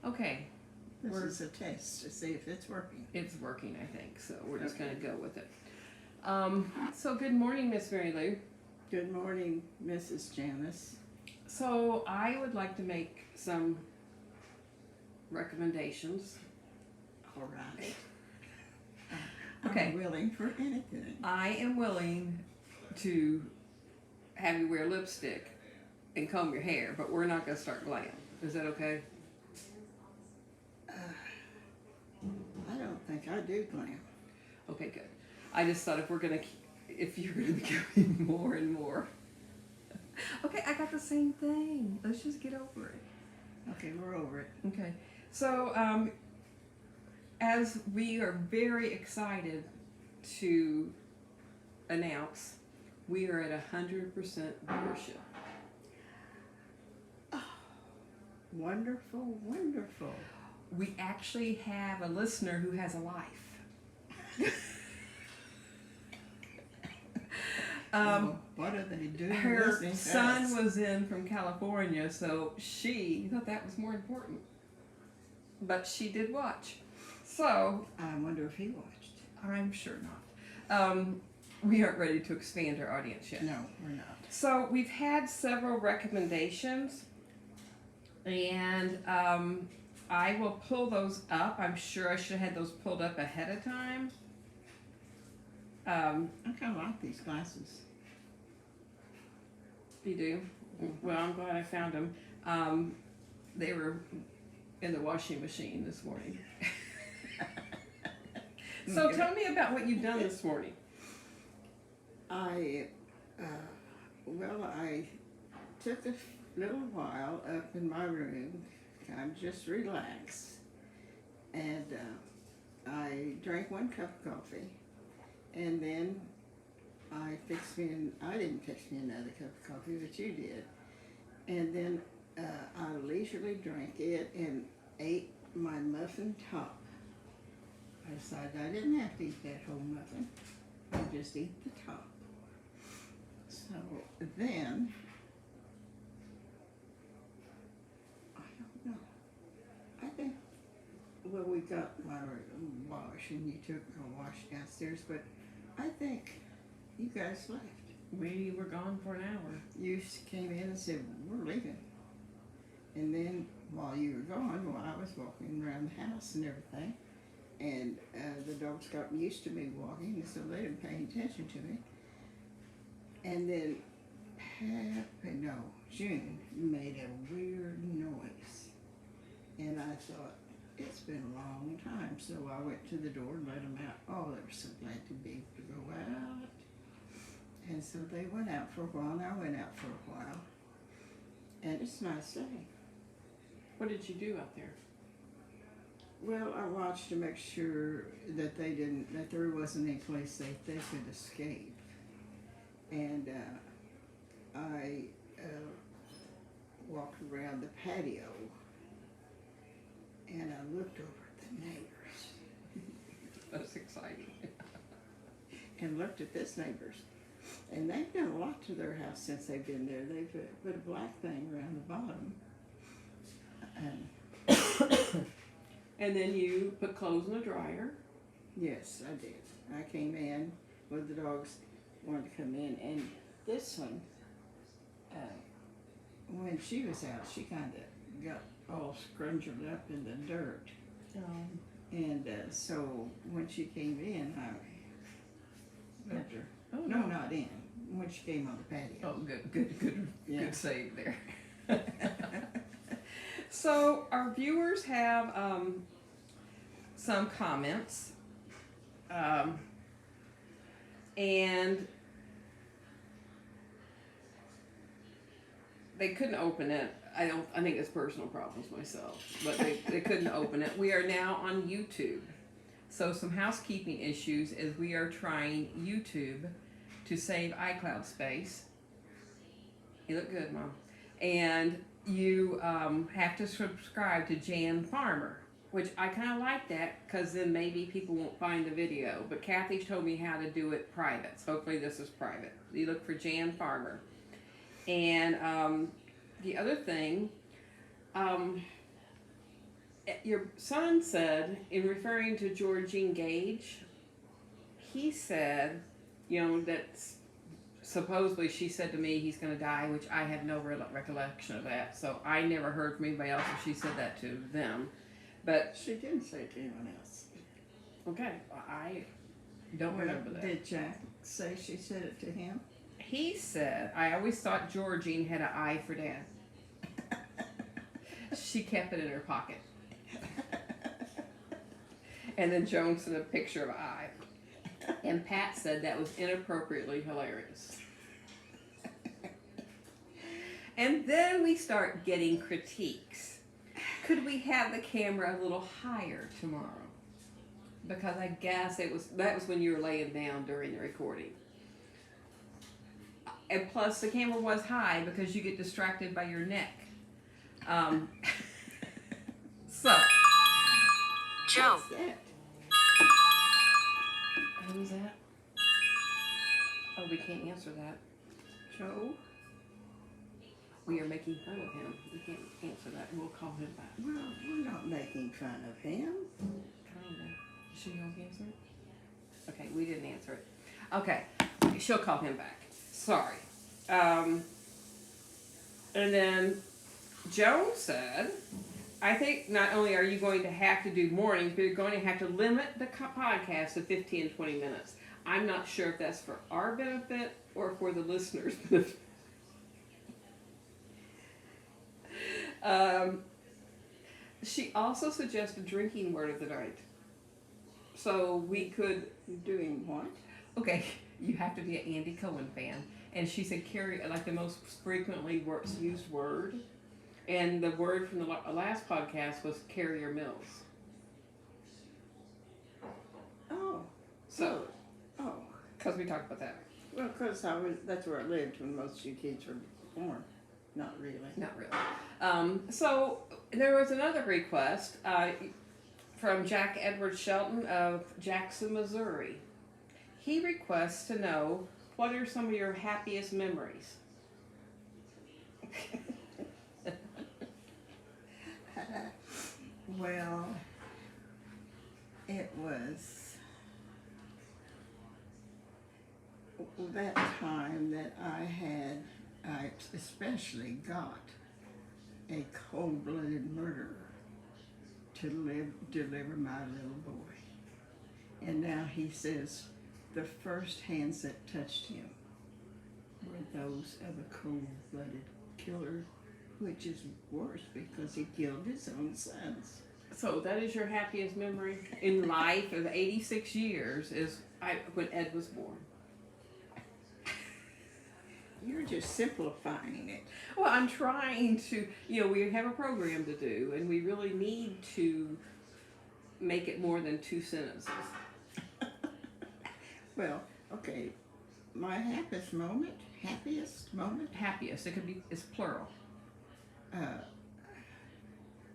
Okay. This is a test to see if it's working. It's working, I think, so we're just going to go with it. So good morning, Miss Mary Lou. Good morning, Mrs. Janice. So I would like to make some recommendations. All right. Okay. I'm willing for anything. I am willing to have you wear lipstick and comb your hair, but we're not going to start glam. Is that okay? I don't think I do glam. Okay, good. I just thought if you're going to be going more and more. Okay, I got the same thing. Let's just get over it. Okay, we're over it. Okay. So, as we are very excited to announce, we are at 100% viewership. Oh, wonderful, wonderful. We actually have a listener who has a life. What are they doing? Her son was in from California, so she thought that was more important. But she did watch. So I wonder if he watched. I'm sure not. We aren't ready to expand our audience yet. No, we're not. So we've had several recommendations, and I will pull those up. I'm sure I should have had those pulled up ahead of time. I kind of like these glasses. You do? Well, I'm glad I found them. They were in the washing machine this morning. So tell me about what you've done this morning. I took a little while up in my room, kind of just relaxed, and I drank 1 cup of coffee, and then I didn't fix me another cup of coffee, but you did, and then I leisurely drank it and ate my muffin top. I decided I didn't have to eat that whole muffin. I just eat the top. So then, I don't know. I think, well, we got our wash and you took a wash downstairs, but I think you guys left. We were gone for an hour. You came in and said, we're leaving. And then while you were gone, I was walking around the house and everything. And the dogs got used to me walking, so they didn't pay attention to me. And then June made a weird noise. And I thought, it's been a long time. So I went to the door and let them out. Oh, they were so glad to be able to go out. And so they went out for a while, and I went out for a while. And it's a nice day. What did you do out there? Well, I watched to make sure that that there wasn't any place they could escape. And I walked around the patio and I looked over at the neighbors. That's exciting. And looked at this neighbors. And they've done a lot to their house since they've been there. They've put a black thing around the bottom. And then you put clothes in the dryer. Yes, I did. I came in with the dogs, wanted to come in, and this one, when she was out, she kind of got all scrunching up in the dirt. And so when she came in, I left her. Oh, no, not in. When she came on the patio. Oh, good Yeah. Good save there. So our viewers have some comments, and they couldn't open it. I think it's personal problems myself, but they couldn't open it. We are now on YouTube, so some housekeeping issues as we are trying YouTube to save iCloud space. You look good, Mom. And you have to subscribe to Jan Farmer, which I kind of like that because then maybe people won't find the video. But Kathy told me how to do it private. So hopefully this is private. You look for Jan Farmer. And the other thing, your son said, in referring to Georgine Gage, he said, that supposedly she said to me he's going to die, which I have no recollection of that. So I never heard from anybody else if she said that to them. But She didn't say it to anyone else. okay, I don't remember that. Did Jack say she said it to him? He said, I always thought Georgine had an eye for Dad. She kept it in her pocket. And then Joan sent a picture of an eye. And Pat said that was inappropriately hilarious. And then we start getting critiques. Could we have the camera a little higher tomorrow? Because I guess that was when you were laying down during the recording. And plus the camera was high because you get distracted by your neck. So Joe. What's that? who's that? Oh, we can't answer that. Joe? We are making fun of him. We can't answer that. We'll call him back. Well, we're not making fun of him. Kinda. Should you answer it? Okay, we didn't answer it. Okay, she'll call him back. Sorry. And then Joan said, I think not only are you going to have to do mornings, but you're going to have to limit the podcast to 15 and 20 minutes. I'm not sure if that's for our benefit or for the listeners' benefit. She also suggested drinking word of the night. So we could... Doing what? Okay, you have to be an Andy Cohen fan. And she said carry, like the most frequently used word. And the word from the last podcast was carrier mills. Oh. So, Oh. because we talked about that. Well, because that's where I lived when most of you kids were born. Not really. Not really. So there was another request from Jack Edward Shelton of Jackson, Missouri. He requests to know, what are some of your happiest memories? Well, it was that time that I especially got a cold-blooded murderer to deliver my little boy. And now he says the first hands that touched him were those of a cold-blooded killer, which is worse because he killed his own sons. So that is your happiest memory in life of 86 years is when Ed was born. You're just simplifying it. Well, I'm trying to, we have a program to do, and we really need to make it more than 2 sentences. Well, okay, my happiest moment, Happiest, it's plural.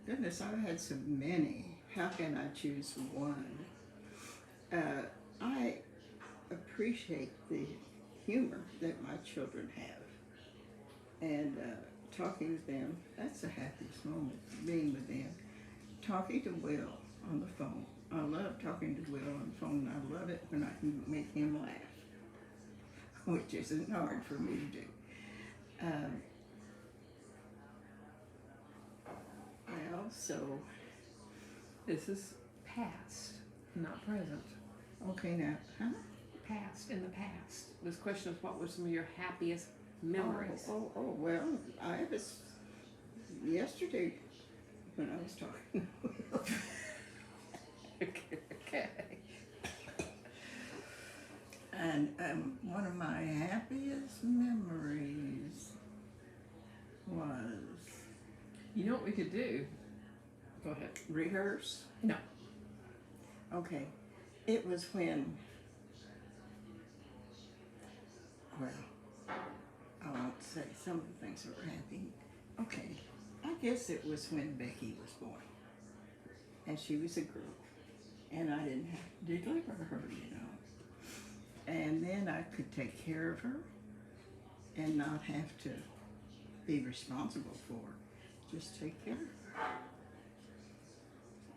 Goodness, I've had so many. How can I choose one? I appreciate the humor that my children have. And talking with them, that's the happiest moment, being with them. Talking to Will on the phone. I love talking to Will on the phone. I love it when I can make him laugh, which isn't hard for me to do. I also... This is past, not present. Okay, now, huh? Past, in the past. This question is, what were some of your happiest memories? Oh, well, I was... Yesterday, when I was talking to Will... Okay. And one of my happiest memories was... You know what we could do? Go ahead. Rehearse? No. Okay. It was when... Well, I won't say some of the things that were happening. Okay. I guess it was when Becky was born. And she was a girl. And I didn't have to deliver her, And then I could take care of her and not have to be responsible for her. Just take care of her.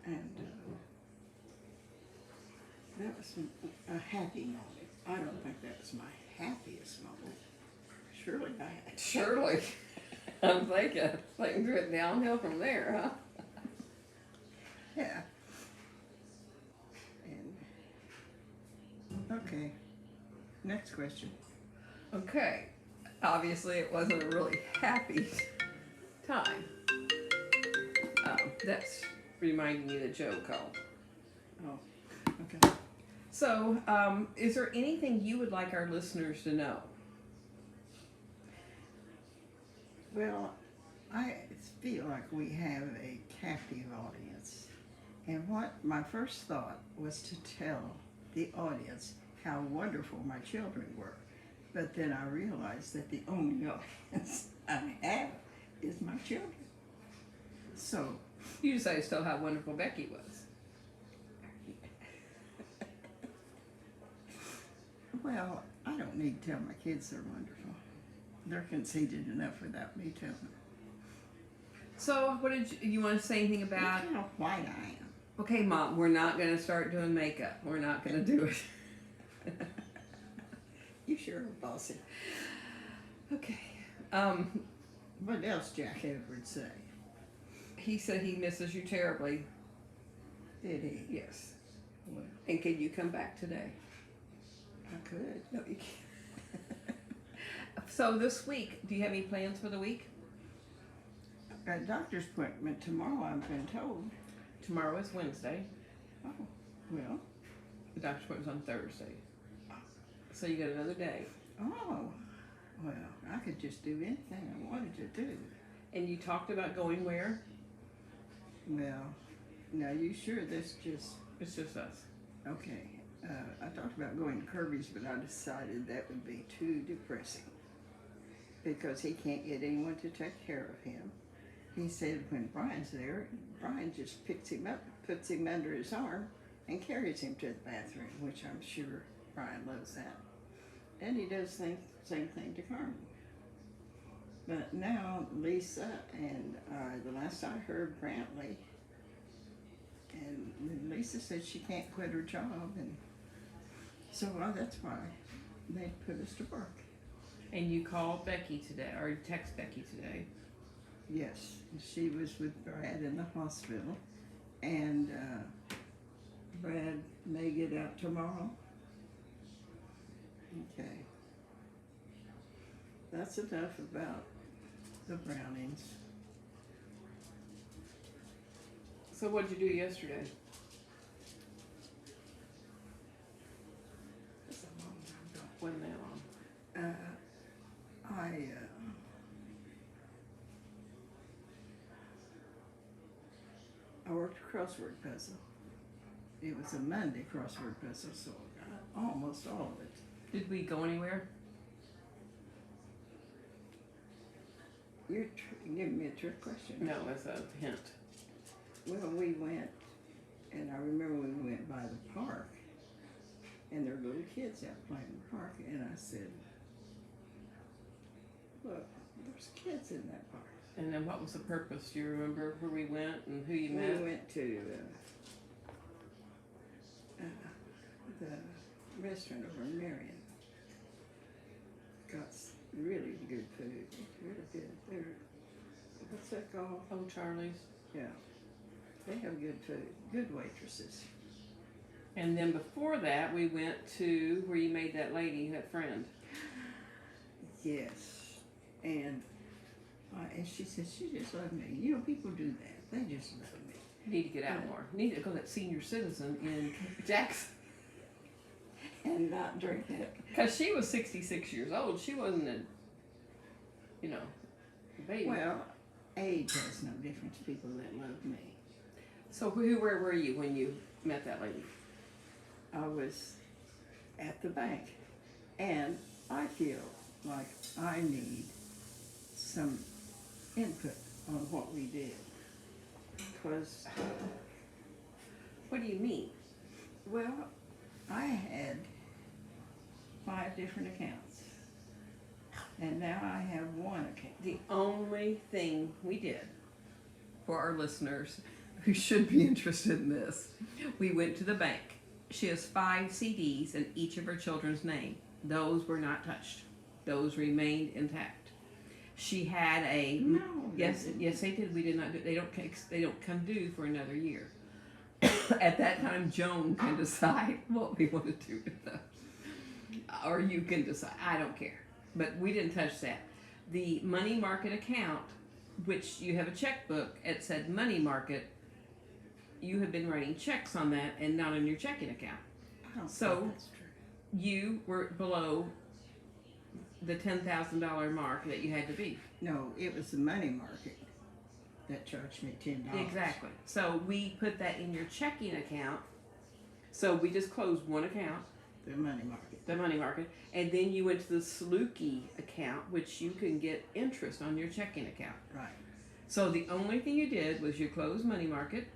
And that was a happy moment. I don't think that was my happiest moment. Surely I had. Surely. I'm thinking things went downhill from there, huh? Yeah. And okay. Next question. Okay. Obviously, it wasn't a really happy time. That's reminding me that Joe called. Oh, okay. So, is there anything you would like our listeners to know? Well, I feel like we have a captive audience. And what my first thought was to tell the audience how wonderful my children were. But then I realized that the only audience I have is my children. So, You decided to tell how wonderful Becky was. well, I don't need to tell my kids they're wonderful. They're conceited enough without me telling them. So, what did you want to say anything about? Look how white I am. Okay, Mom, we're not going to start doing makeup. We're not going to do it. You sure are bossy. Okay. What else Jack Edwards say? He said he misses you terribly. Did he? Yes. Well, And can you come back today? I could. No, you can't. So this week, do you have any plans for the week? Got a doctor's appointment tomorrow, I've been told. Tomorrow is Wednesday. Oh, well. The doctor's appointment's on Thursday. So you got another day. Oh, well, I could just do anything I wanted to do. And you talked about going where? Well, now you sure this just, It's just us. okay. I talked about going to Kirby's, but I decided that would be too depressing. Because he can't get anyone to take care of him. He said when Brian's there, Brian just picks him up, puts him under his arm, and carries him to the bathroom, which I'm sure Brian loves that. And he does the same thing to Carmen. But now Lisa and the last I heard, Brantley, and Lisa said she can't quit her job, and so that's why they put us to work. And you called Becky today, or you text Becky today. Yes, she was with Brad in the hospital, and Brad may get out tomorrow. Okay. That's enough about the Brownings. So what did you do yesterday? That's a long time ago. When that on? I worked a crossword puzzle. It was a Monday crossword puzzle, so I got almost all of it. Did we go anywhere? You're giving me a trick question. No, it's a hint. Well, we went, and I remember we went by the park, and there were little kids out playing in the park, and I said, look, there's kids in that park. And then what was the purpose? Do you remember where we went and who you met? We went to the restaurant over in Marion. Got really good food. Really good. What's that called? Oh, Charlie's. Yeah. They have good food. Good waitresses. And then before that, we went to where you made that lady, that friend. Yes. And she said, she just loved me. You know, people do that. They just love me. You need to get out more. You need to go to that senior citizen in Jackson. And not drink it. Because she was 66 years old. She wasn't a, baby. Well, age has no difference. People that love me. So where were you when you met that lady? I was at the bank, and I feel like I need some input on what we did. Because, What do you mean? well, I had 5 different accounts, and now I have 1 account. The only thing we did for our listeners who should be interested in this. We went to the bank. She has 5 CDs in each of her children's name. Those were not touched. Those remained intact. She had a No. yes, they did. We did not do. They don't come due for another year. At that time, Joan can decide what we want to do with them, or you can decide. I don't care. But we didn't touch that. The money market account, which you have a checkbook, it said money market. You have been writing checks on that and not on your checking account. I don't So- think that's true. You were below the $10,000 mark that you had to be. No, it was the money market that charged me $10. Exactly. So we put that in your checking account. So we just closed one account, The money market. the money market, and then you went to the Saluki account, which you can get interest on your checking account. Right. So the only thing you did was you closed money market,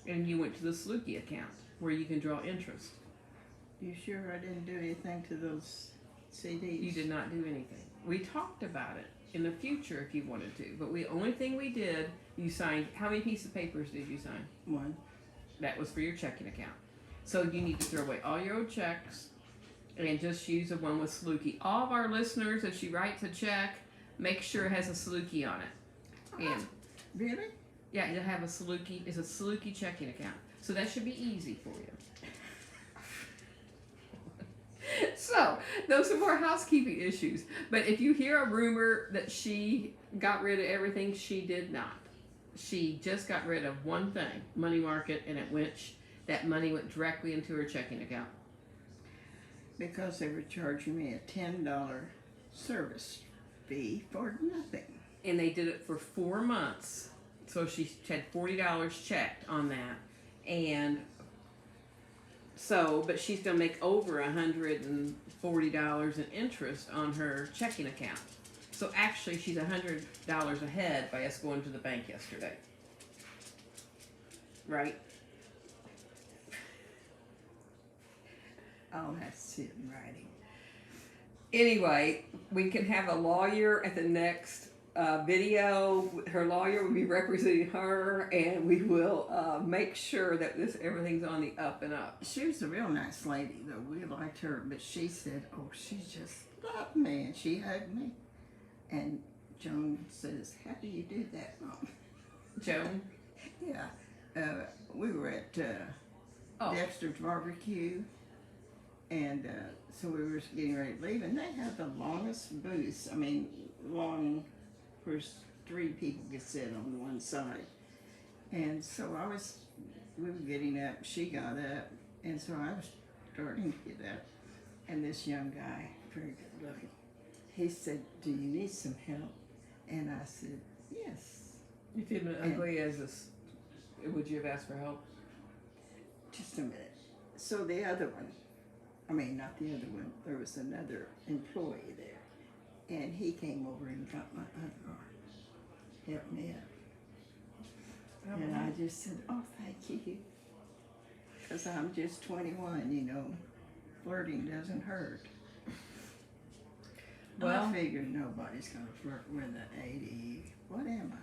and you went to the Saluki account where you can draw interest. You sure I didn't do anything to those CDs? You did not do anything. We talked about it in the future if you wanted to, but the only thing we did, you signed. How many pieces of papers did you sign? One. That was for your checking account. So you need to throw away all your old checks and just use the one with Saluki. All of our listeners, if she writes a check, make sure it has a Saluki on it. And Really? yeah, it'll have a Saluki. It's a Saluki checking account. So that should be easy for you. So those are more housekeeping issues. But if you hear a rumor that she got rid of everything, she did not. She just got rid of one thing, money market, and that money went directly into her checking account. Because they were charging me a $10 service fee for nothing. And they did it for 4 months. So she had $40 checked on that. And so, but she's gonna make over $140 in interest on her checking account. So actually she's $100 ahead by us going to the bank yesterday. Right? I'll have to see it in writing. Anyway, we can have a lawyer at the next video. Her lawyer will be representing her, and we will make sure that everything's on the up and up. She was a real nice lady, though. We liked her, but she said, "Oh, she just loved me," and she hugged me. And Joan says, "How do you do that, Mom?" Joan? Yeah, we were at Oh. Dexter's barbecue, and so we were getting ready to leave, and they had the longest booths. I mean, long, where 3 people could sit on one side. And so we were getting up. She got up, and so I was starting to get up, and this young guy, very good looking, he said, "Do you need some help?" And I said, "Yes." If you'd been ugly as this, would you have asked for help? Just a minute. So the other one, I mean, not the other one, there was another employee there. And he came over and got my other arm, helped me up. And I just said, "Oh, thank you." Because I'm just 21, you know. Flirting doesn't hurt. Well- I figured nobody's going to flirt with an 80. What am I?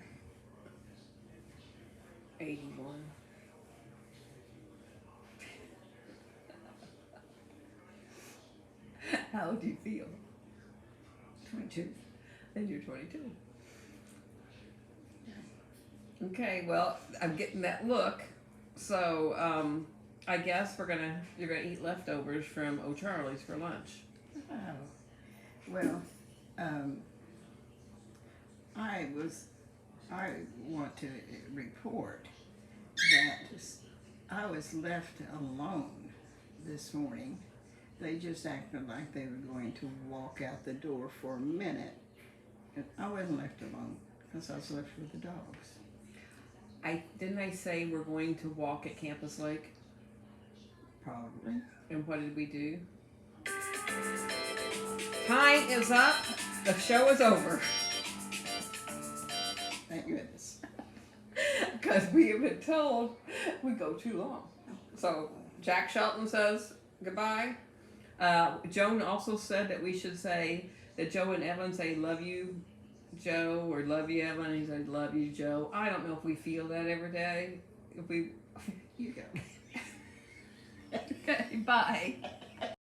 81. How do you feel? 22. And you're 22. Okay, well, I'm getting that look. So, I guess you're gonna eat leftovers from O'Charlie's for lunch. Oh, well, I want to report that I was left alone this morning. They just acted like they were going to walk out the door for a minute. And I wasn't left alone because I was left with the dogs. Didn't I say we're going to walk at Campus Lake? Probably. And what did we do? Time is up. The show is over. Thank goodness. Because we have been told we go too long. So Jack Shelton says goodbye. Joan also said that we should say that Joe and Evan say love you, Joe, or love you, Evan. And he said love you, Joe. I don't know if we feel that every day. if we You go. okay, bye.